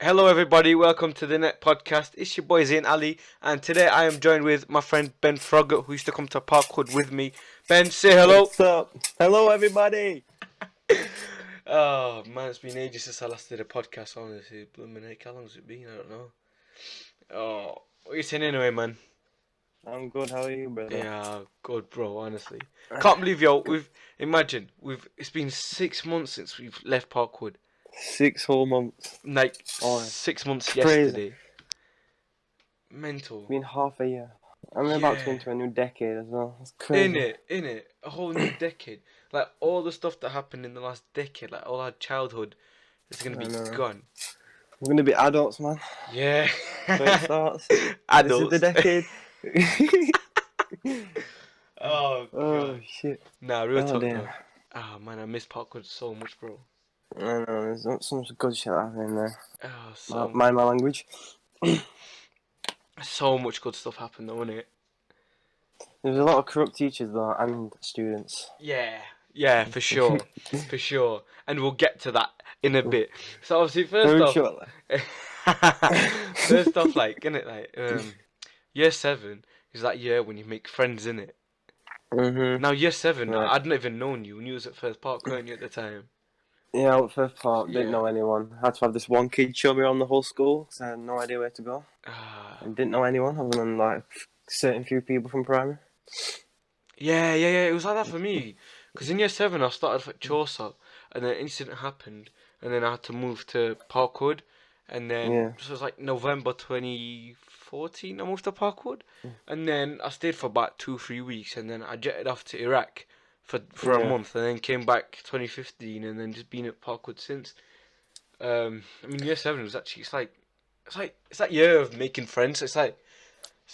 Hello, everybody. Welcome to the Net Podcast. It's your boy Zain Ali, and today I am joined with my friend Ben Froggatt, who used to come to Parkwood with me. Ben, say hello. What's up? Hello, everybody. Oh man, it's been ages since I last did a podcast. Honestly, blooming heck, how long's it been? I don't know. Oh, what are you saying anyway, man? I'm good. How are you, brother? Yeah, good, bro. Honestly, can't believe we've it's been 6 months since we've left Parkwood. 6 whole months. Like Oh, 6 months crazy. yesterday. Mental. Been half a year. I'm about to Yeah. enter a new decade as well. That's In crazy. it, in it, a whole new decade. Like all the stuff that happened in the last decade, like all our childhood, is gonna I be know. gone. We're gonna be adults, man. Yeah. So it starts. This is the Adults. decade. Oh Oh god. shit. Nah, real Oh talk damn. though. Oh man, I miss Parkwood so much, bro. I know. There's some good shit happening there. Oh, Mind my language. so much good stuff happened though, innit? There's a lot of corrupt teachers though, and students. Yeah, yeah, for sure, for sure. And we'll get to that in a bit. So obviously, first Very off, shortly. first off, like, innit, like, year seven is that year when you make friends, innit? Now, year seven, Right. I'd not even known you when you was at First Park, weren't you, at the time? Yeah, I went first part, didn't Yeah. know anyone. Had to have this one kid show me around the whole school because I had no idea where to go. Ah. And didn't know anyone other than like certain few people from primary. Yeah. It was like that for me. Because in year seven, I started at Chaucer, and then an incident happened, and then I had to move to Parkwood, and then Yeah. so it was like November 2014. I moved to Parkwood, and then I stayed for about 2 3 weeks, and then I jetted off to Iraq for a Yeah. month, and then came back 2015, and then just been at Parkwood since. I mean, year seven was actually it's that year of making friends. It's like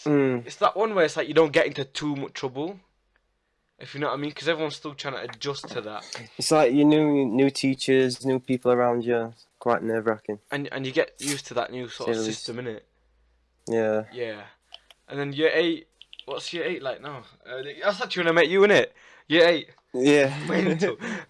Mm. it's that one where it's like you don't get into too much trouble, if you know what I mean, because everyone's still trying to adjust to that, It's like you new teachers, new people around you. It's quite nerve wracking, and you get used to that new to sort say of the least. system, innit? Yeah. Yeah. And then year eight, what's year eight like now? That's actually when I met you, innit? Year eight. Yeah.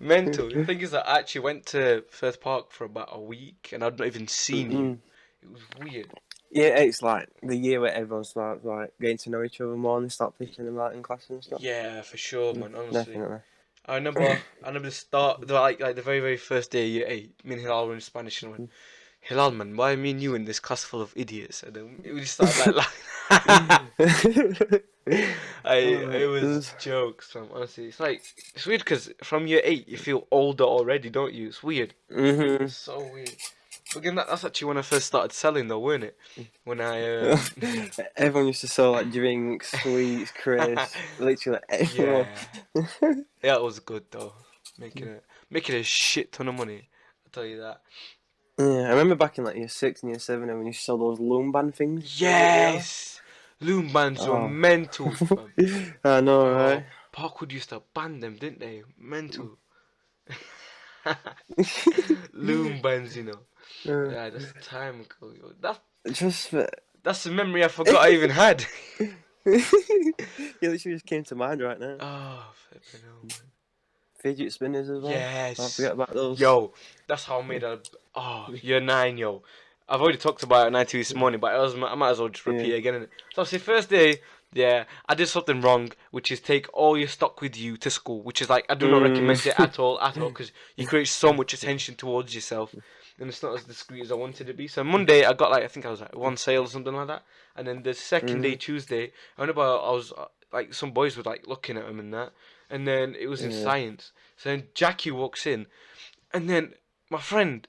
Mental. The thing is that I actually went to First Park for about a week and I'd not even seen you. Mm. It was weird. Yeah, it's like the year where everyone starts like getting to know each other more and they start picking them out in class and stuff. Yeah, for sure, man. Honestly, Definitely. I remember the start, like the very first day of year eight. Me and Hilal were in Spanish, and I went, Hilal, man, why me and you in this class full of idiots? And then we just started like laughing. It was jokes, man. Honestly, it's weird because from year eight you feel older already, don't you? It's weird. Mhm. It's so weird. But again, that's actually when I first started selling, though, weren't it? When I Everyone used to sell like drinks, sweets, crisps, literally everyone. yeah, yeah, it was good though. Making a shit ton of money. I'll tell you that. Yeah, I remember back in like year 6 and year 7 when you saw those loom band things. You know what they are? Yes, loom bands were Oh. mental, fam. I know, Oh, right? Parkwood used to ban them, didn't they? Mental. Loom bands, you know. Uh, Yeah, that's time ago. Yo. just for... That's a memory I forgot I even had. You literally just came to mind right now. Oh, flipping hell, man. Fidget spinners as well. Don't Yes. forget about those. Yo, that's how I made a. Oh, year nine, yo. I've already talked about it at 90 this morning, but I might as well just repeat Yeah. it again. Innit? So, obviously, first day, yeah, I did something wrong, which is take all your stock with you to school, which is like, I do not recommend it at all, because you create so much attention towards yourself, and it's not as discreet as I wanted it to be. So, Monday, I got like, I think I was like one sale or something like that, and then the second day, Tuesday, I remember I was like, some boys were like looking at him and that, and then it was in Yeah. science. So then Jackie walks in, and then my friend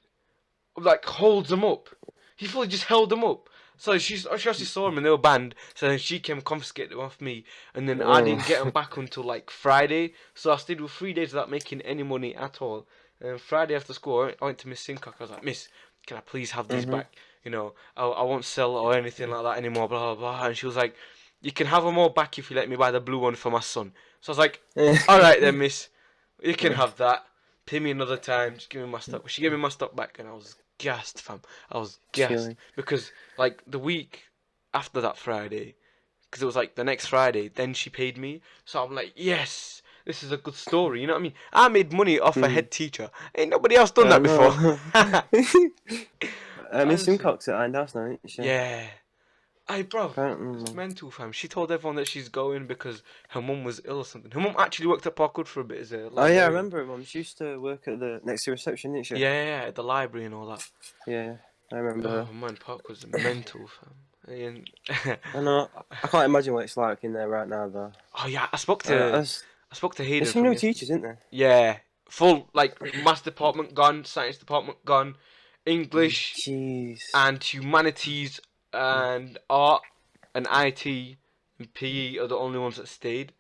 like holds them up. He fully just held them up. So she actually saw them and they were banned. So then she came and confiscated them off me, and then I didn't get them back until like Friday. So I stayed with 3 days without making any money at all. And Friday after school, I went to Miss Sincock. I was like, Miss, can I please have these back? You know, I won't sell or anything like that anymore. Blah blah blah. And she was like, you can have them all back if you let me buy the blue one for my son. So I was like, all right then, Miss. You can have that. Pay me another time. Just give me my stock. She gave me my stock back, and I was gassed, fam. I was gassed Chilling. because like the week after that Friday, because it was like the next Friday, then she paid me. So I'm like, yes, this is a good story. You know what I mean? I made money off a head teacher. Ain't nobody else done I that before. know. Miss Honestly. Simcox at Iron House now, isn't she? Yeah. Hey, bro, it's Apparently. mental, fam. She told everyone that she's going because her mum was ill or something. Her mum actually worked at Parkwood for a bit as a Oh yeah, I librarian. remember her mum. She used to work at the next to reception, didn't she? Yeah, at the library and all that. Yeah, I remember her. Oh man, Parkwood's mental, fam. And I know. I can't imagine what it's like in there right now, though. oh yeah, There's I spoke to there's Hayden some from new yesterday. teachers, isn't there? Yeah, full like maths department gone, science department gone, English Jeez. and humanities and art and IT and PE are the only ones that stayed.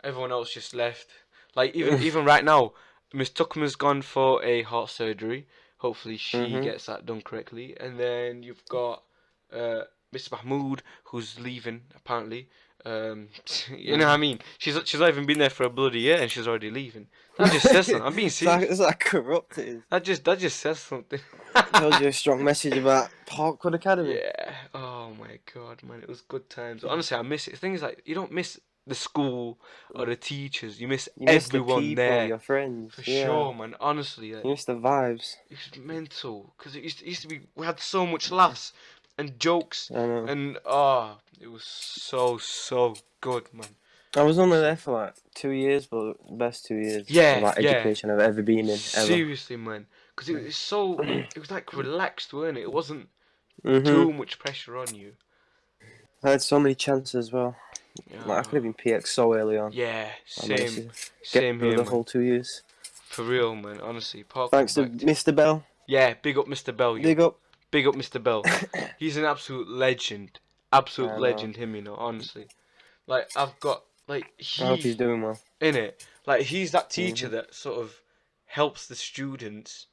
Everyone else just left. Like even right now, Miss Tuckman's gone for a heart surgery. Hopefully she Mhm. gets that done correctly. And then you've got Mr. Mahmood who's leaving apparently. You know what I mean? She's not even been there for a bloody year and she's already leaving. That just says something. I'm being serious. It's like corrupt it is. That just says something. Tells you a strong message about Parkwood Academy. Yeah. Oh my god, man, it was good times. Honestly, I miss it. Things like you don't miss the school or the teachers. You miss You miss the everyone people, there your friends. for Yeah. sure, man. Honestly, like, You miss the vibes. it's mental because it used to be we had so much laughs and jokes I know. and it was so good, man. I was only there for like 2 years, but the best 2 years of Yeah, like yeah. education I've ever been in, ever. Seriously, man. Because it was so it was like relaxed, weren't it? It wasn't Mhm. too much pressure on you. I had so many chances as well. Like I could have Yeah, been PX so early on. yeah. I managed Same, to get same through here, the man. whole 2 years. For real, man. Honestly, Parkwood Thanks to back to Mr. Bell. yeah. Big up, Mr. Bell, yo. Big up. Big up, Mr. Bell. He's an absolute legend. Absolute I know. legend, him. Honestly. Like I've got like I hope he's doing well. in it. Like he's that teacher Mhm. that sort of helps the students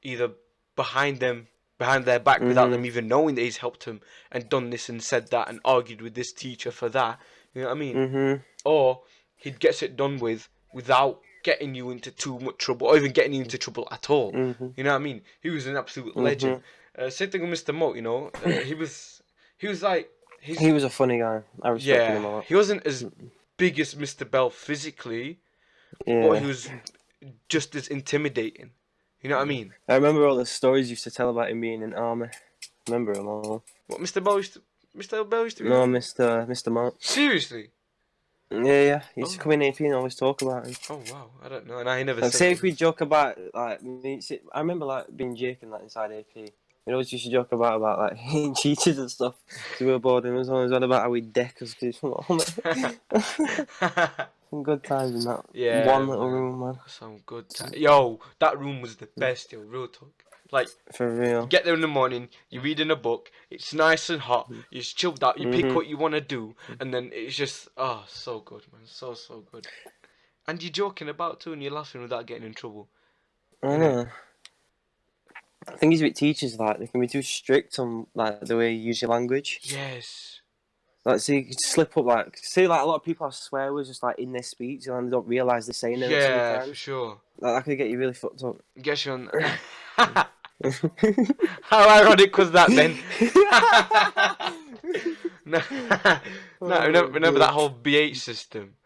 either behind them behind their back without them Mhm. even knowing that he's helped them and done this and said that and argued with this teacher for that. You know what I mean? Mhm. Or he gets it done with without getting you into too much trouble or even getting you into trouble at all. Mhm. You know what I mean? He was an absolute legend. Mhm. Same thing with Mr. Moat, he was like he's He was a funny guy. I respected him yeah, a lot. he wasn't as big as Mr. Bell physically, but he Yeah. was just as intimidating. You know what I mean? I remember all the stories you used to tell about him being in army. Remember them all? What Mr. Bell used to be No, on? Mr. Mark. Seriously? Yeah. He used to Oh, come in AP and always talk about him. oh wow, I don't know, and I never Like, said say to if we him. joke about like I remember like being joking like inside AP. We always used to joke about like hitting cheaters and stuff. So we were bored and it was always on about how we deck us because some good times in that Yeah, one little man, room, man. some good time. Yo, that room was the best, yo. Real talk. Like For you real. get there in the morning, you're reading a book, it's nice and hot, you're chilled out, you pick Mhm. what you want to do, and then it's just so good, man, so good. And you're joking about too, and you're laughing without getting in trouble. I Innit? know. I think it's with teachers like they can be too strict on like the way you use your language. Yes. Like, so you could slip up, like, say, like, a lot of people have swear words just, like, in their speech and they don't realise they're saying them Yeah, for sometimes. sure. Like, that could get you really fucked up. Guess you on. How ironic was that, Ben? No, no, Oh, remember that God. whole B8 system?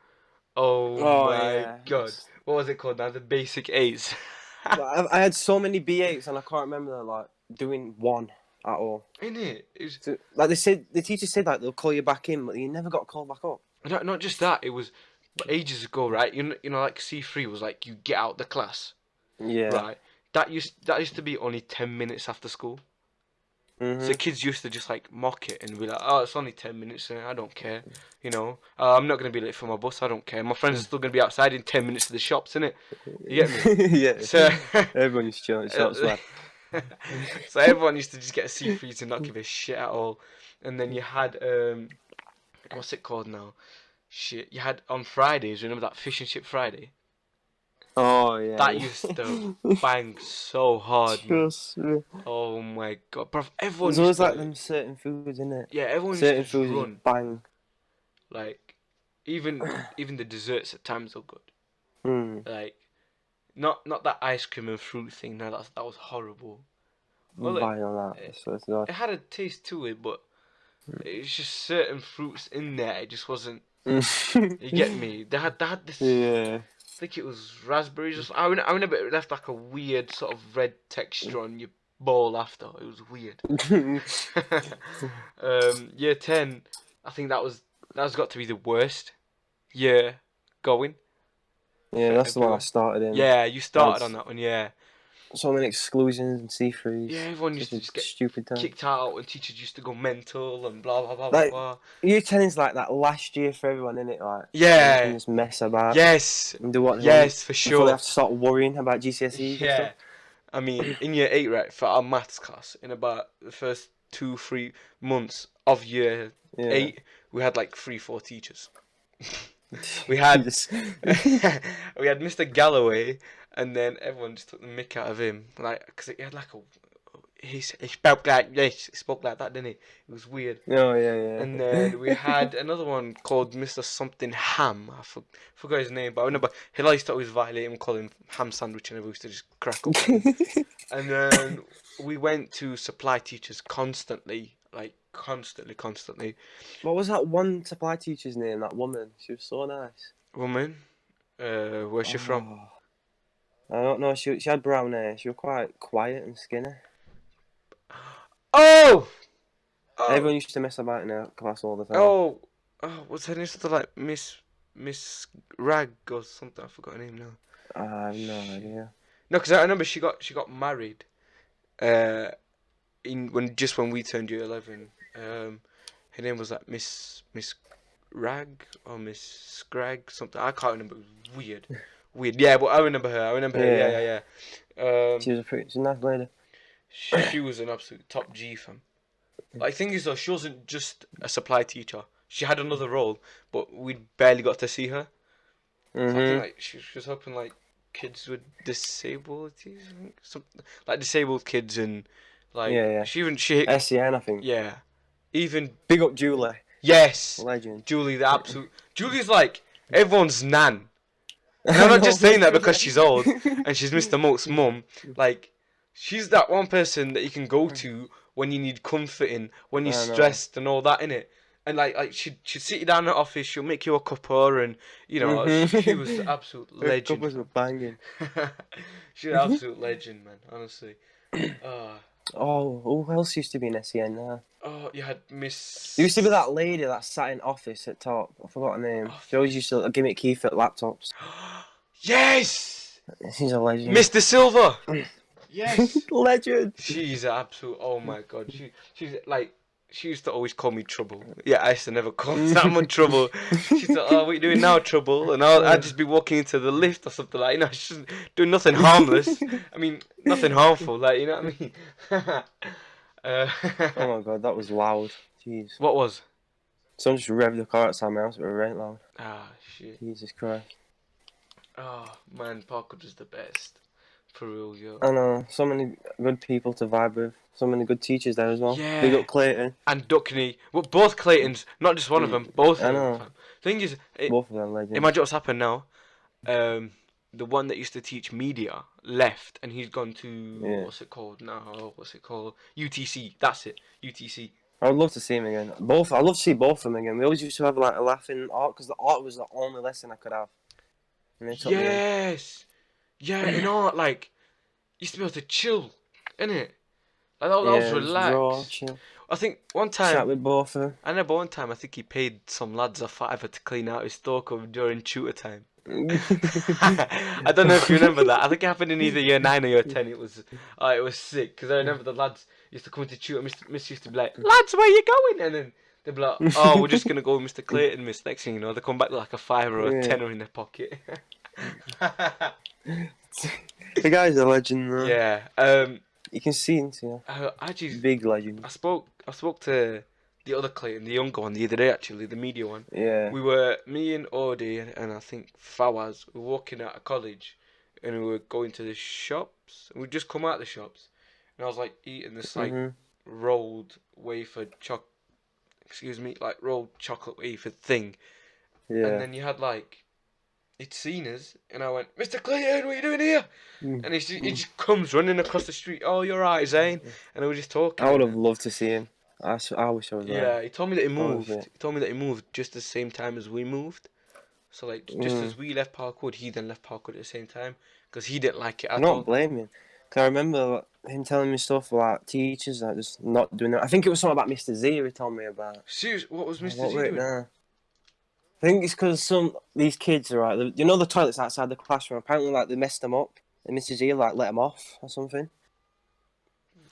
Oh Oh, my yeah. god. What was it called now? The basic eights. I had so many B8s and I can't remember, like, doing one at all. In it, it was So, like, the teacher said, like, they'll call you back in, but you never got called back up. not just that. It was ages ago, right? Like C3 was like you get out the class, Yeah. right? That used to be only 10 minutes after school. So Mhm. kids used to just like mock it and be like, "Oh, it's only 10 minutes. I don't care. I'm not gonna be late for my bus. I don't care. My friends are still gonna be outside in 10 minutes to the shops, innit? You get me? Yeah. So, Everyone used to chill in shops, man. so everyone used to just get a C3 to not give a shit at all. And then you had what's it called now? Shit, you had on Fridays. Remember that fish and chip Friday? Oh, yeah. That used to bang so hard, man. Trust me. Oh my god, bro! Everyone There's used always like to, them certain foods, in it? yeah, everyone used to Certain just foods run. just bang. Like, even the desserts at times are good. Hmm. Like, not that ice cream and fruit thing. No, that was horrible. Well, Bang on that. it, So it's not. it had a taste to it, but it's just certain fruits in there. It just wasn't. You get me? They had this. Yeah. I think it was raspberries. I remember it left like a weird sort of red texture on your ball after. It was weird. Year 10, I think that's got to be the worst year going. Yeah, For that's the one I everyone. started in. Yeah, you started on That's that one, yeah. so many exclusions and Yeah, see-throughs. everyone used Such to a just get stupid time. kicked out and teachers used to go mental and blah blah blah blah Like, blah. year 10 is like that last year for everyone, innit? Like, when you can Yeah, just mess about yes, and do what they want yes, for before they sure. have to start worrying about GCSEs and stuff. Yeah, I mean, in year 8, right, for our maths class, in about the first 2-3 months of year Yeah. 8, we had like 3-4 teachers. We had Just- we had Mr. Galloway, and then everyone just took the mick out of him, like, because he had like a he spoke like this, he spoke like that, didn't he? It was weird. Oh, yeah, And yeah. then we had another one called Mr. Something Ham. Forgot his name, but I remember he used to always violate him, call him ham sandwich, and we used to just crack up at him. And then we went to supply teachers constantly, like constantly. What was that one supply teacher's name? That woman. She was so nice. Woman, where's she from? Oh, I don't know. She had brown hair. She was quite quiet and skinny. Oh, oh, Everyone used to mess about in her class all the time. oh, oh. What's her name? Something like Miss Rag or something. I forgot her name now. I have no Shit. idea. No, because I remember she got married. Uh, when we turned year 11. Her name was like Miss Rag or Miss Scrag something. I can't remember. It was weird. Yeah, but I remember her. Yeah, Yeah. Um, she's a nice lady. she was an absolute top G fam. Like, thing is though, she wasn't just a supply teacher. She had another role, but we barely got to see her. So I think Mhm. like she was helping like kids with disabilities, I think, something like disabled kids and like Yeah, yeah. she SEN, I think. yeah, even Big up Julie, yes, legend. Julie, the absolute Julie's like everyone's nan, and I'm I not know, just saying that because literally. she's old and she's Mr. Monk's mum. Like, she's that one person that you can go to when you need comforting, when you're I know. stressed and all that in it. And like she'd sit you down in her office, she'll make you a cuppa, and she was the Mhm. absolute Her legend, covers were fam. banging. She's an absolute legend, man. Honestly. Uh, Oh, who else used to be in SEN now? oh, you had There used to be Miss. that lady that sat in office at top. I forgot her name. Oh, She always used to give me a key for laptops. yes, She's a legend. Mr. Silver. Yes. Legend. She's an absolute. Oh my god. She's like. She used to always call me trouble. Yeah, I used to never call Sam trouble. She's like, "Oh, what are you doing now, trouble?" And I'd just be walking into the lift or something like. She's doing nothing harmless. I mean, nothing harmful. Like, you know what I mean? uh, Oh my god, that was loud. Jeez. what was? Someone just revved the car outside my house. It was right loud. Ah, shit. Jesus Christ. Oh man, Parkwood was the best. For real, yo. I know. So many good people to vibe with. So many good teachers there as well. Big Yeah. up Clayton. And Duckney. Well, both Claytons, not just one of them, both I of them, know. fam. Thing is, Both of them legends. imagine what's happened now. The one that used to teach media left, and he's gone to Yeah. what's it called now? What's it called? UTC. That's it. UTC. I would love to see him again. Both. I'd love to see both of them again. We always used to have like a laughing art because the art was the only lesson I could have. And they took me in. Yes. Yeah, in art, like, used to be able to chill, innit? Like, that was Yeah, just draw, relaxed. chill, I think one chat time, with both of I remember one time, I think he paid some lads a fiver to clean out his storeroom during tutor time. them. I don't know if you remember that. I think it happened in either year 9 or year 10. It was sick because I remember the lads used to come into tutor. Miss used to be like, "Lads, where you going?" And then they'd be like, "Oh, we're just gonna go with Mr. Clayton, Miss." Next thing you know, they come back with like a fiver or a Yeah. tenner in their pocket. The guy's a legend, though. Yeah. You can see into you. Actually, Big legend. I spoke to the other Clayton, the younger one, the other day. Actually, the media one. Yeah. Me and Odie and I think Fawaz were walking out of college, and we were going to the shops. We'd just come out of the shops, and I was like eating this like rolled wafer rolled chocolate wafer thing. Yeah. And then you had like, he'd seen us, and I went, "Mr. Clayton, what are you doing here?" And he just comes running across the street. "Oh, you're right, Zane." And we were just talking. I would have and loved to see him. I wish I was there. yeah, he told me that he moved. Honestly. He told me that he moved just the same time as we moved. So like, just as we left Parkwood, he then left Parkwood at the same time because he didn't like it I'm at not all. blaming. 'Cause I remember him telling me stuff about teachers that just not doing it. I think it was something about Mr. Z he told me about. Serious? What was Mr. What Z were it doing? now? I think it's because these kids are right. You know the toilets outside the classroom. Apparently, like they messed them up, and Mr. Z like let them off or something.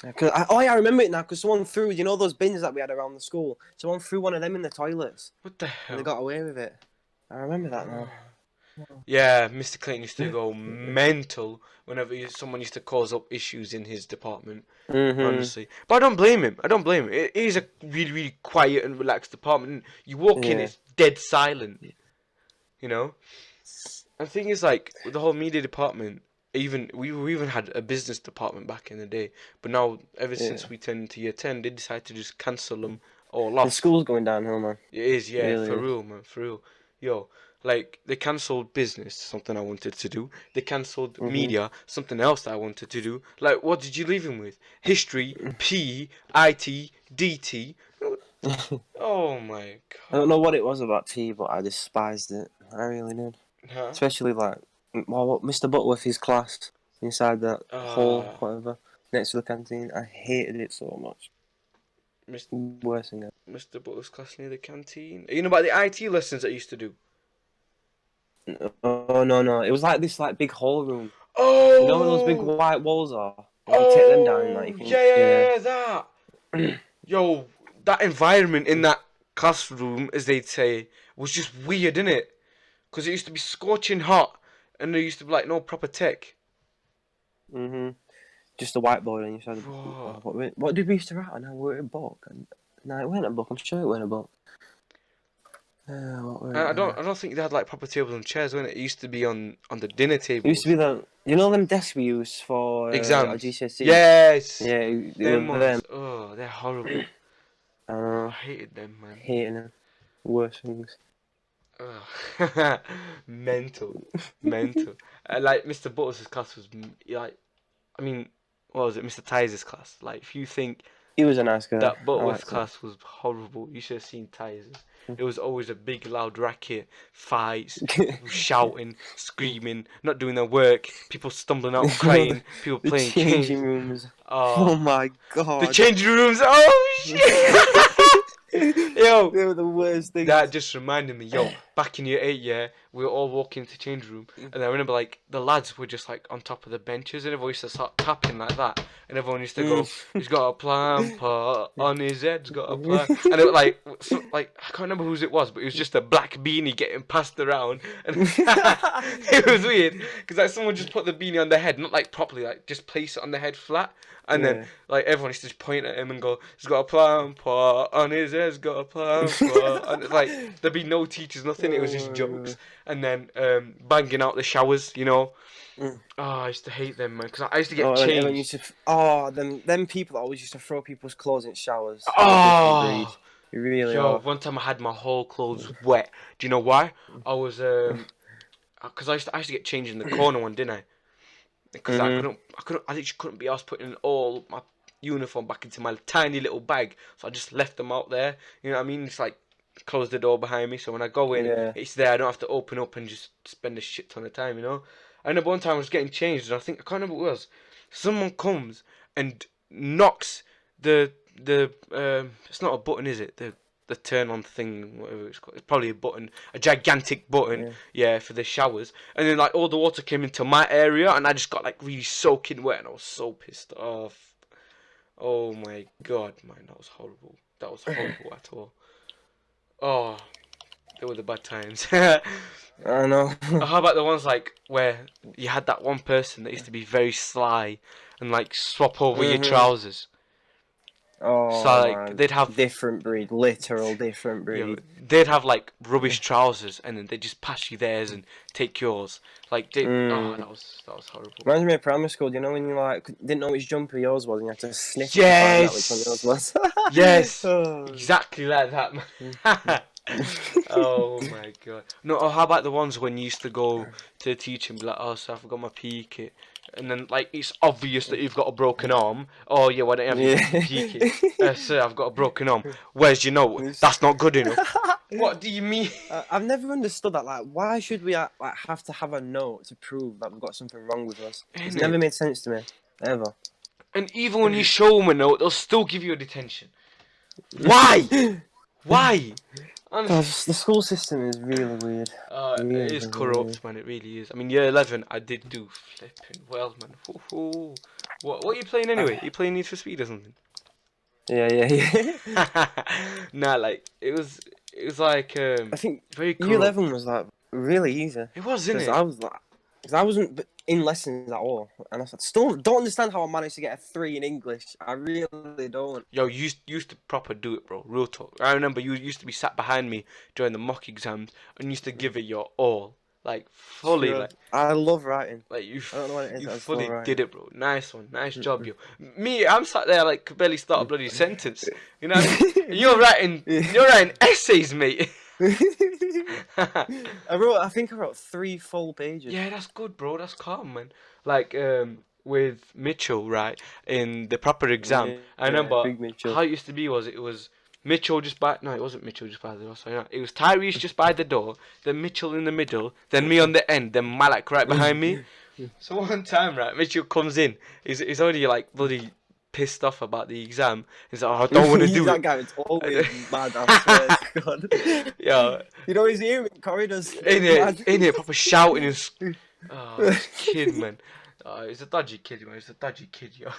I remember it now. Because someone threw, those bins that we had around the school. Someone threw one of them in the toilets, What the and they hell? got away with it. I remember that now. Yeah, Mr. Clayton used to go mental whenever someone used to cause up issues in his department. Mhm. Honestly, but I don't blame him. I don't blame him. It is a really, really quiet and relaxed department. You walk in, Yeah. it's dead silent. You know. And the thing is, like with the whole media department, even we even had a business department back in the day. But now, ever Yeah. since we turned into year 10, they decided to just cancel them all The off. school's going downhill, man. It is, yeah, Really for is. real, man, for real. Yo, like they cancelled business, something I wanted to do. They cancelled Mhm. media, something else that I wanted to do. Like, what did you leave him with? History, P, IT, DT. Oh my I don't god. know what it was about tea, but I despised it. I really did. Huh? Especially like, what Mr. Butler, his class inside that hall, Ah, whatever, next to the canteen. I hated it so much. Mr. Worst thing ever. Mr. Butler's class near the canteen. You know about the IT lessons I used to do? Oh no, no! It was like this like big hall room. You know where those big Oh, white walls are? Like you take them down and like you oh, can, yeah, yeah, yeah. yeah, yeah, that. Yo, that environment in that classroom, as they'd say, was just weird, innit? Because it used to be scorching hot, and there used to be like no proper tech. Mhm. Just a whiteboard and you said, Bro. what did we used to write on? Now we're a book. And, no, it wasn't a book. I'm sure it wasn't a book. What were And it? I don't think they had like proper tables and chairs, when it used to be on the dinner It used to be tables. them desks we use for our Exams. GCSE. Yes, Yeah, it them was them. ones. Oh, they're horrible. I Uh, hated them, man. hating them. Worst things. Ugh. Mental, mental. Like Mr. Butler's class was like, I mean, what was it? Mr. Ty's class. Like, if you think He was a nice guy. that I Butler's liked it. class was horrible, you should have seen Ty's. It was always a big, loud racket, fights, people shouting, screaming, not doing their work, people stumbling out crying, people The playing changing games. rooms. Oh, Oh my the god. changing rooms. Oh shit! Yo, They were the worst that things. just reminded me, yo, back in year 8, yeah, we were all walking into the change room, and I remember, like, the lads were just, like, on top of the benches, and everyone used to start tapping like that, and everyone used to go, he's got a plan, pot on his head's got a plan, and it was, like, like, I can't remember whose it was, but it was just a black beanie getting passed around, and it was weird, because, like, someone just put the beanie on their head, not, like, properly, like, just place it on the head flat, and then, Yeah. like, everyone used to just point at him and go, he's got a plan, pot on his head's got a plan, pot, and it's like, there'd be no teachers, nothing. It was just Oh, jokes, and then banging out the showers. You know. mm. Oh, I used to hate them, man, because I used to get Oh, and everyone used changed. to. Them people that always used to throw people's clothes in showers. They're a different breed. Oh, You really yo, are. one time I had my whole clothes wet. Do you know why? I was because I used to get changed in the corner one, didn't I? Because Mhm. I literally couldn't be asked putting all my uniform back into my tiny little bag, so I just left them out there. You know what I mean? It's like close the door behind me, so when I go in, Yeah. it's there. I don't have to open up and just spend a shit ton of time. You know. I remember one time I was getting changed, and I can't remember what it was. Someone comes and knocks the it's not a button, is it? The turn on thing, whatever it's called. It's probably a button, a gigantic button, Yeah. yeah, for the showers. And then like all the water came into my area, and I just got like really soaking wet, and I was so pissed off. Oh my god, man, that was horrible. That was horrible at all. Oh, they were the bad times. I know. How about the ones like where you had that one person that used to be very sly and like swap over your Mhm. trousers? So Oh like man, they'd have, different breed, literal different breed. they'd have like rubbish trousers, and then they just pass you theirs and take yours. Like Mm. that was horrible. Reminds me of primary school. You know when you like didn't know which jumper yours was and you had to sniff it to find out which one yours Yes, was. yes, Oh. exactly like that, man. Oh my god. No, or how about the ones when you used to go to the teacher and be like, oh, so I forgot my PE kit. And then, like, it's obvious that you've got a broken arm. Oh, yeah, why don't you have your Yeah. PE kit? Sir, I've got a broken arm. Where's your note? That's not good enough. What do you mean? I've never understood that. Like, why should we like have to have a note to prove that we've got something wrong with us? It's Ain't never it? made sense to me. ever. And even when you show them a note, they'll still give you a detention. Why? Why? Honestly. The school system is really weird. It is corrupt, man. It really is. I mean, year 11, I did do flipping well, man. Hoo-hoo. What are you playing anyway? You playing Need for Speed or something? Yeah. Nah, like it was like I think very Year corrupt. 11 was like really easy. It was, isn't Because it? I wasn't in lessons at all, and I still don't understand how I managed to get a 3 in English. I really don't. Yo, you used to proper do it, bro. Real talk. I remember you used to be sat behind me during the mock exams and used to give it your all, like fully, Sure. I love writing. like you, I don't know what it is. you I just love fully writing. did it, bro. Nice one, nice job, yo. Me, I'm sat there like could barely start a bloody sentence. You know what I mean? And you're writing essays, mate. I think I wrote 3 full pages. Yeah, that's good, bro. That's calm, man. Like with Mitchell, right, in the proper exam, I remember Big Mitchell. how it used to be was it was Mitchell just by no, it wasn't Mitchell just by the door. Sorry, no. It was Tyrese just by the door, then Mitchell in the middle, then me on the end, then Malak right behind me. So one time, right, Mitchell comes in. He's already like bloody pissed off about the exam. He's like, oh, I don't want to do That it. guy is always mad, I swear to God. Yeah, You know, he's here in corridors. in it, proper shouting and oh, this kid, man. Oh, he's a dodgy kid, man. He's a dodgy kid, yo.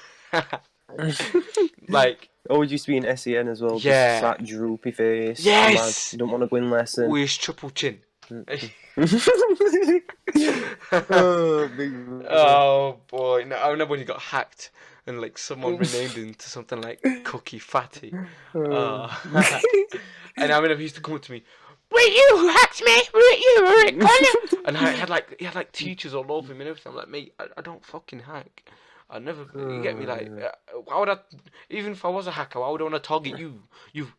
Like, Always used to be in SEN as well. Yeah. Just that droopy face. Yes! Mad. You don't want to go in lesson. with his triple chin. Oh, big. Oh boy! No, I remember when he got hacked and like someone renamed him to something like Cookie Fatty. Oh. And I remember he used to come up to me. Were you who hacked me? Were you? And I had like he had like teachers all over him and everything. I'm like, mate, I don't fucking hack. I never. You get me? Like, why would I? Even if I was a hacker, why would I want to target you? You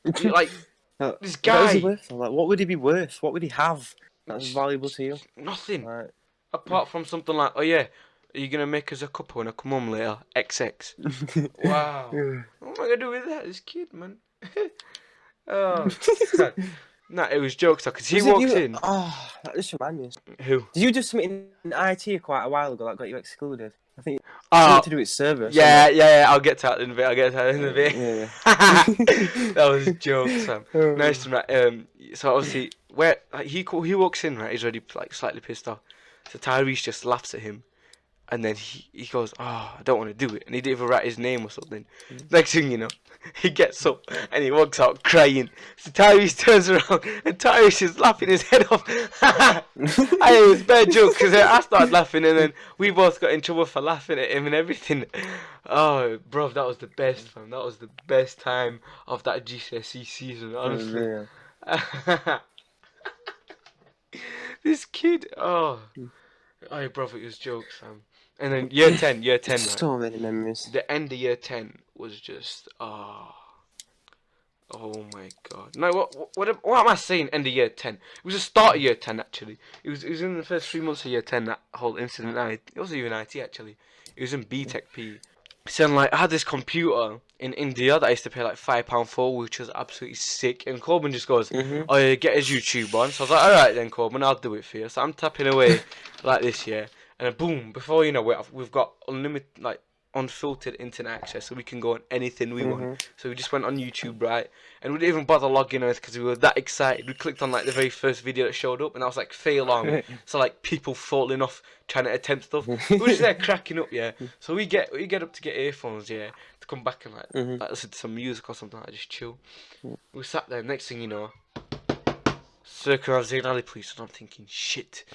like this What was he guy. worth? Like, what would he be worth? What would he have that's valuable to you? Nothing. Like, Apart from something like, oh yeah, are you gonna make us a couple when I come home later? XX. Wow. What am I gonna do with that? This kid, man. Oh. Nah, it was jokes though, because he walks in. Oh, that just reminds me. Who? Did you do something in IT quite a while ago that got you excluded? I think Oh, something to do with servers. yeah, I'll get to that in a bit. Yeah. That was jokes, Sam. Nice to meet. So obviously, where like, he walks in, right? He's already like slightly pissed off. So Tyrese just laughs at him, and then he goes, "Oh, I don't want to do it," and he didn't even write his name or something. Next thing you know, he gets up and he walks out crying. So Tyrese turns around and Tyrese is laughing his head off. I it was a bad joke because I started laughing and then we both got in trouble for laughing at him and everything. Oh, bro, that was the best, fam. That was the best time of that GCSE season, honestly. This kid, oh, bro, it was jokes, fam. And then year 10, right? So many memories. The end of year 10 was just, oh my god. No, what am I saying, end of year 10? It was the start of year 10, actually. It was in the first 3 months of year 10, that whole incident. It wasn't even IT, actually. It was in BTEC P. So, like, I had this computer in India that I used to pay like £5 for, which was absolutely sick. And Corbin just goes, oh, yeah, get his YouTube on. So I was like, alright then, Corbin, I'll do it for you. So I'm tapping away like this, yeah. And then boom, before you know it, we've got unlimited, like, unfiltered internet access, so we can go on anything we want. So we just went on YouTube, right? And we didn't even bother logging on because we were that excited. We clicked on like the very first video that showed up, and I was like, fail army. So like people falling off trying to attempt stuff. We were just there cracking up, yeah. So we get up to get earphones, yeah, to come back and like listen to some music or something, like just chill. We sat there. Next thing you know, Circle of Zayn Ali Police, and I'm thinking, shit.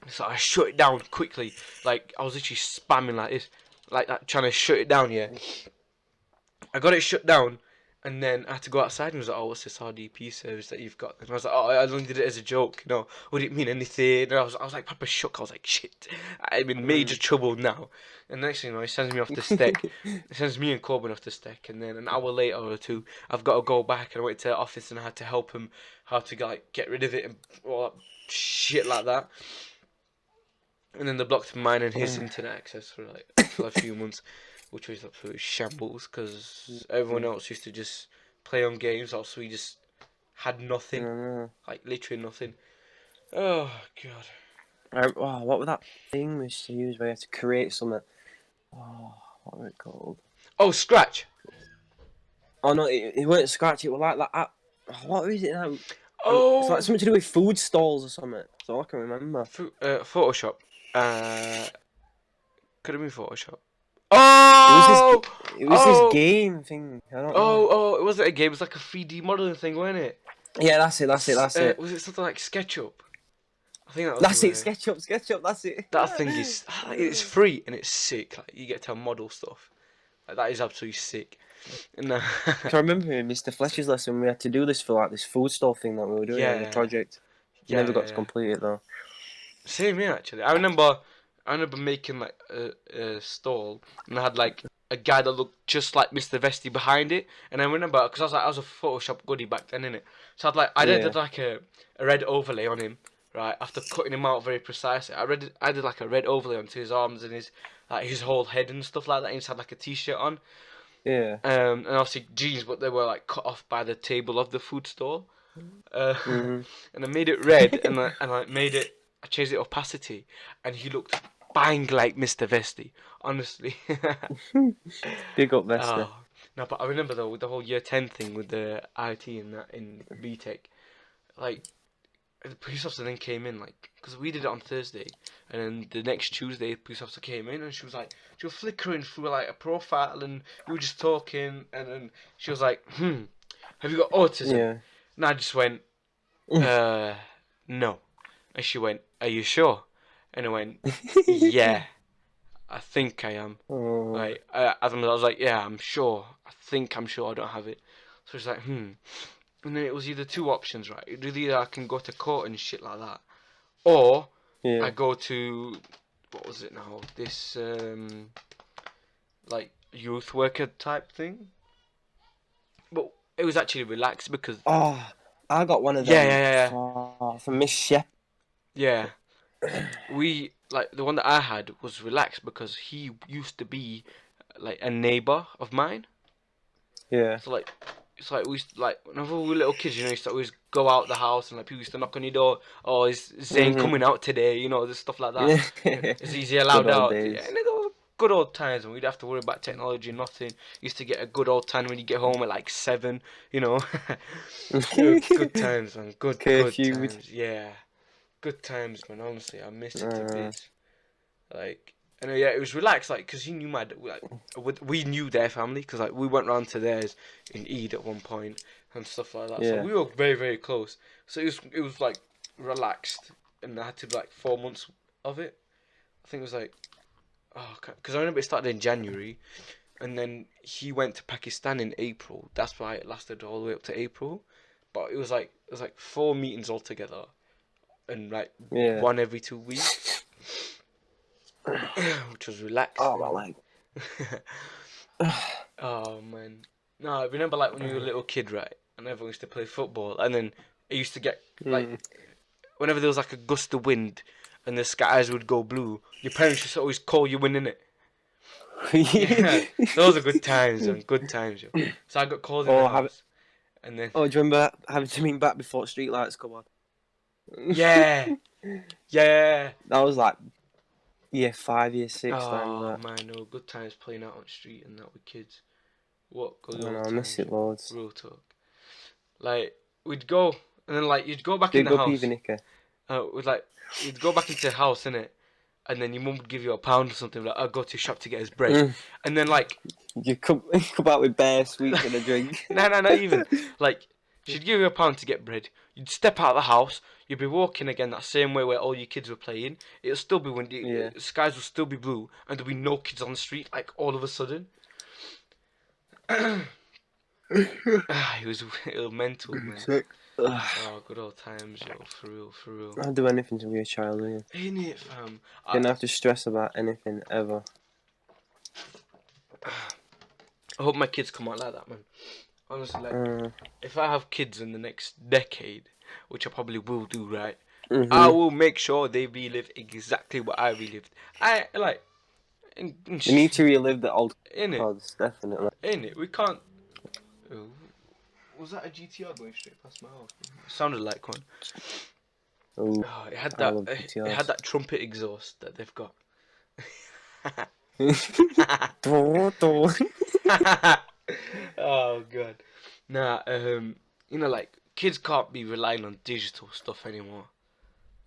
So I shut it down quickly. Like, I was literally spamming like this. Like that, trying to shut it down, yeah. I got it shut down, and then I had to go outside and was like, oh, what's this RDP service that you've got? And I was like, oh, I only did it as a joke, you know. Would it mean anything? And I was like, proper shook. I was like, shit. I'm in major trouble now. And next thing you know, he sends me off the stack. He sends me and Corbin off the stack. And then an hour later or two, I've got to go back. And I went to the office and I had to help him how to like get rid of it and all that shit like that. And then they blocked mine and his internet access for a few months, which was absolute shambles because everyone else used to just play on games. Also, we just had nothing, like literally nothing. Oh god. What was that thing we used to use where you had to create something? Oh, what was it called? Oh, Scratch. Oh no, it weren't Scratch. It was like that. What is it now? It's like Oh, something to do with food stalls or something. That's all I can remember. Photoshop. Uh, could have been Photoshop. It was this. Oh, It was this oh, game thing. I don't know. oh! It wasn't a game. It was like a 3D modeling thing, wasn't it? Yeah, that's it. That's it. That's it. Was it something like SketchUp? I think that was the That's it. word. SketchUp. SketchUp. That's it. That thing is, it's free and it's sick. Like you get to model stuff. Like, that is absolutely sick. And, I remember in Mr. Fletcher's lesson we had to do this for like this food stall thing that we were doing as a yeah, project. yeah, Never got to yeah. complete it though. Same here actually. I remember making like a stall, and I had like a guy that looked just like Mr. Vesty behind it. And I remember because I was a Photoshop goodie back then, innit? So I Yeah. did like a red overlay on him, right? After cutting him out very precisely, I did like a red overlay onto his arms and his whole head and stuff like that. He just had like a t-shirt on, Yeah. and obviously jeans, but they were like cut off by the table of the food stall. Uh, Mhm. and I made it red, and I made it. I changed the opacity, and he looked bang like Mr. Vesty. Honestly. Big up, Vesta. Oh no, but I remember though with the whole year 10 thing with the IT and that in BTEC, like the police officer then came in like because we did it on Thursday, and then the next Tuesday the police officer came in and she was flickering through like a profile and we were just talking and then she was like, have you got autism? Yeah. And I just went, no. And she went, are you sure? And I went, yeah, I think I am. Oh. Like, I was like, yeah, I'm sure. I'm sure I don't have it. So she's like, And then it was either two options, right? Either I can go to court and shit like that, or I Yeah. go to, what was it now? This, like, youth worker type thing. But it was actually relaxed because, Oh, I got one of yeah, them yeah, yeah, yeah. from Miss Shep. Yeah. We like the one that I had was relaxed because he used to be like a neighbor of mine. Yeah. So like it's like we used to, like whenever we were little kids, you know, used to always go out the house and like people used to knock on your door. Oh, is Zane Mhm. coming out today? You know, just stuff like that. Yeah. Is he Good allowed old out? Yeah, days. and it was good old times and we'd have to worry about technology, nothing. Used to get a good old time when you get home at like 7. You know, good times, man. Good Curfew. times. Yeah, good times, man. Honestly, I miss it to bits. Like, and yeah, it was relaxed, like, cause he knew we knew their family, cause like we went round to theirs in Eid at one point and stuff like that. So Yeah. we were very very close. So it was like relaxed, and I had to do like 4 months of it. I think it was like, cause I remember it started in January, and then he went to Pakistan in April. That's why it lasted all the way up to April. But it was like 4 meetings altogether, and like Yeah. one every 2 weeks. Which was Oh, my relaxing. leg. Oh man. No, I remember like when you were a little kid, right? And everyone used to play football, and then it used to get like whenever there was like a gust of wind and the skies would go blue, your parents used to always call you in it. Yeah, those are good times, man. Good times, yo. So I got called in the Oh, have it. house, and then Oh, do you remember having to meet back before street lights come on? yeah, yeah. That was like year 5, year 6 time. Oh That. man, no good times playing out on the street and that with kids. What good I know, old I miss times, it yo. loads. Real talk. Like we'd go and then like you'd go back in Big the up house. Evenica. You'd go back into the house innit, and then your mum would give you £1 or something. Like I'll go to the shop to get his bread, and then like You come out with bare sweets and a drink. no, not even like she'd give you £1 to get bread. You'd step out of the house. You'd be walking again that same way where all your kids were playing. It'll still be windy. Yeah. The skies will still be blue, and there'll be no kids on the street. Like all of a sudden. It was mental, man. Sick. Oh, good old times, yo. For real, for real. I'd do anything to be a child, yeah. Ain't it, fam? Didn't have to stress about anything ever. I hope my kids come out like that, man. Honestly, like, if I have kids in the next decade, which I probably will do, right? I will make sure they relive exactly what I relived. I like. You need to relive the old In it, pods, definitely. in it. We can't. Oh, was that a GTR going straight past my house? It sounded like one. Ooh, Oh, it had I love that. It GTRs. had that trumpet exhaust that they've got. Oh god. Nah, like kids can't be relying on digital stuff anymore.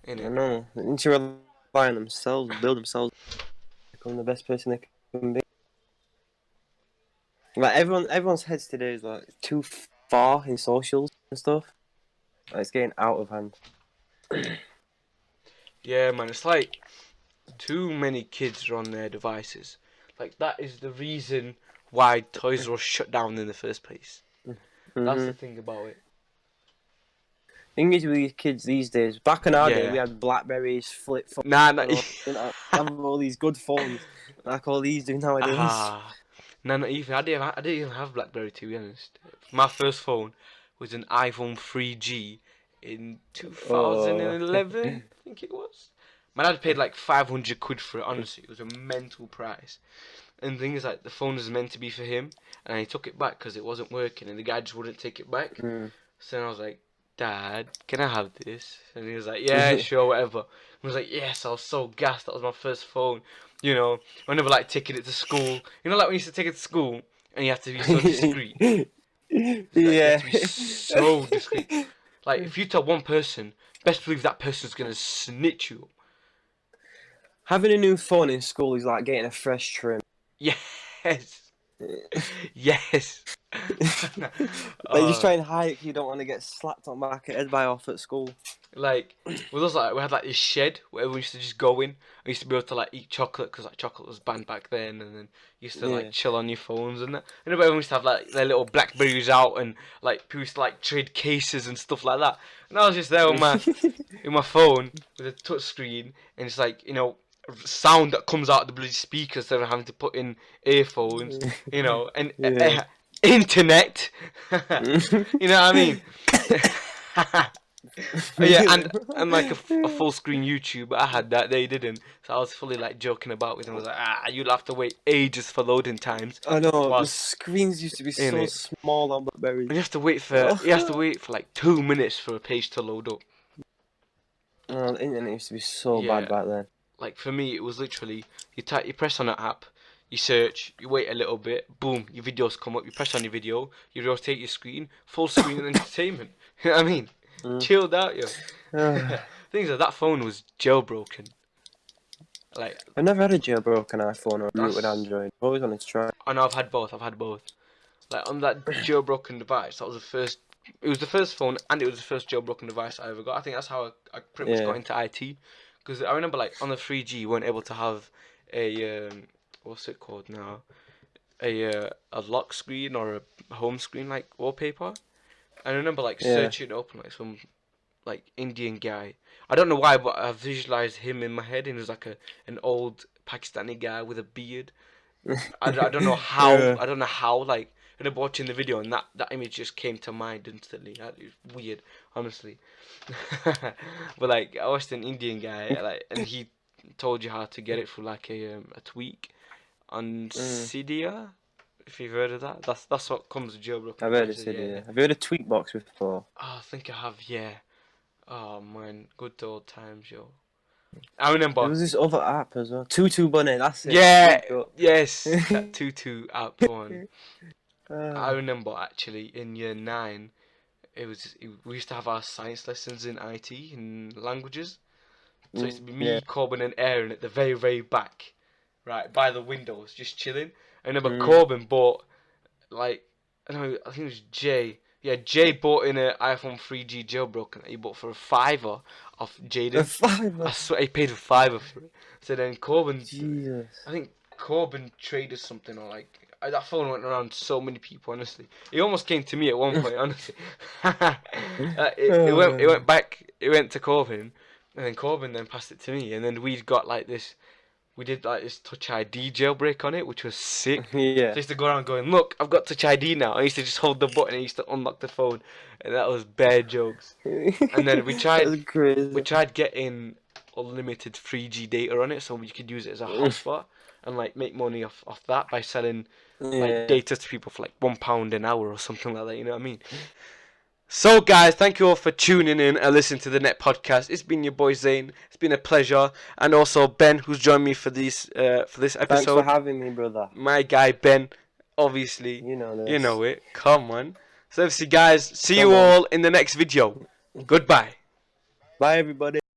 I Innit? know. They need to rely on themselves, build themselves, become the best person they can be. Like everyone's heads today is like too far in socials and stuff. Like, it's getting out of hand. Yeah, man, it's like too many kids are on their devices. Like that is the reason why Toys R Us shut down in the first place. That's the Mhm. thing about it. Thing is with these kids these days. Back in our day, we Yeah. had Blackberries, flip phones, Nah, nah. and all. We didn't have all these good phones like all these do nowadays. Ah. No, not even. I didn't even have BlackBerry to be honest. My first phone was an iPhone 3G in Oh, 2011, I think it was. My dad paid like 500 quid for it. Honestly, it was a mental price. And the thing is, like, the phone was meant to be for him, and he took it back because it wasn't working, and the guy just wouldn't take it back. mm. So then I was like, Dad, can I have this? And he was like, yeah, sure, whatever. I was like, yes, I was so gassed. That was my first phone. You know, I never like taking it to school. You know, like when you used to take it to school and you have to be so discreet. Like you have Yeah. to be so discreet. Like if you tell one person, best believe that person's gonna snitch you. Having a new phone in school is like getting a fresh trim. Yes, yes. Like just uh, try and hide it 'cause you don't want to get slapped on the back of the head by off at school. Like with us, like we had like this shed where we used to just go in. I used to be able to like eat chocolate because like chocolate was banned back then, and then you used to like Yeah. chill on your phones and that. And everyone used to have like their little Blackberries out, and like people used to like trade cases and stuff like that. And I was just there with my phone with a touch screen, and it's like sound that comes out of the bloody speakers instead of having to put in earphones, and Yeah. internet. You know what I mean? Oh, yeah, and like a full screen YouTube, I had that. They didn't, so I was fully like joking about with them. I was like, you'll have to wait ages for loading times. I know the Whilst screens used to be in so it, small on and Blackberries. you have to wait for like 2 minutes for a page to load up. Oh, the internet used to be so bad Yeah, back then. like for me, it was literally you press on an app, you search, you wait a little bit, boom, your videos come up. You press on your video, you rotate your screen, full screen entertainment. You know what I mean? Mm. Chilled out, yo. Things like that phone was jailbroken. Like I've never had a jailbroken iPhone or a rooted that's. Android. I've always wanted to try. I know I've had both. I've had both. Like on that jailbroken device, that was the first. It was the first phone, and it was the first jailbroken device I ever got. I think that's how I pretty much got Yeah. into IT. Because I remember, like on the 3G, you weren't able to have a what's it called now? A lock screen or a home screen like wallpaper. I remember like Yeah. searching it up on like some like Indian guy. I don't know why, but I visualized him in my head, and he was like an old Pakistani guy with a beard. I don't know how. Yeah. I don't know how. Like, I remember watching the video, and that image just came to mind instantly. That is weird, honestly. But like, I watched an Indian guy, like, and he told you how to get it through like a tweak on Mm. Cydia. If you've heard of that, that's what comes with jailbroken I've heard of devices. Cydia. Yeah. Yeah. Have you heard of Tweakbox before? Oh, I think I have. Yeah. Oh man, good old times, yo. I remember. There was this other app as well. Tutu Bunny, that's it. Yeah. There you Yes. go. That tutu app one. I Ah. remember actually in year 9, we used to have our science lessons in IT in languages. So it used to be Yeah. me, Corbin, and Aaron at the very, very back, right by the windows, just chilling. I remember Mm. Corbin bought like I think it was Jay. Yeah, Jay bought in an iPhone 3G jailbroken that he bought for a fiver off A Jaden. I fiver. swear he paid a fiver for it. So then Corbin, Jesus. I think Corbin traded something or like that phone went around so many people. Honestly, it almost came to me at one point. Honestly, it went back. It went to Corbin, and then Corbin then passed it to me, and then we got like this. We did like this Touch ID jailbreak on it, which was sick. So I Yeah. used to go around going, "Look, I've got Touch ID now." I used to just hold the button and I used to unlock the phone, and that was bare jokes. And then That's we crazy. tried getting unlimited 3G data on it, so we could use it as a hotspot and like make money off that by selling like Yeah. data to people for like £1 an hour or something like that. You know what I mean? So, guys, thank you all for tuning in and listening to the Net Podcast. It's been your boy Zane. It's been a pleasure, and also Ben, who's joined me for this episode. Thanks for having me, brother. My guy Ben, obviously, You know this. you know it. Come on. So, obviously, guys, see Come you on. all in the next video. Goodbye. Bye, everybody.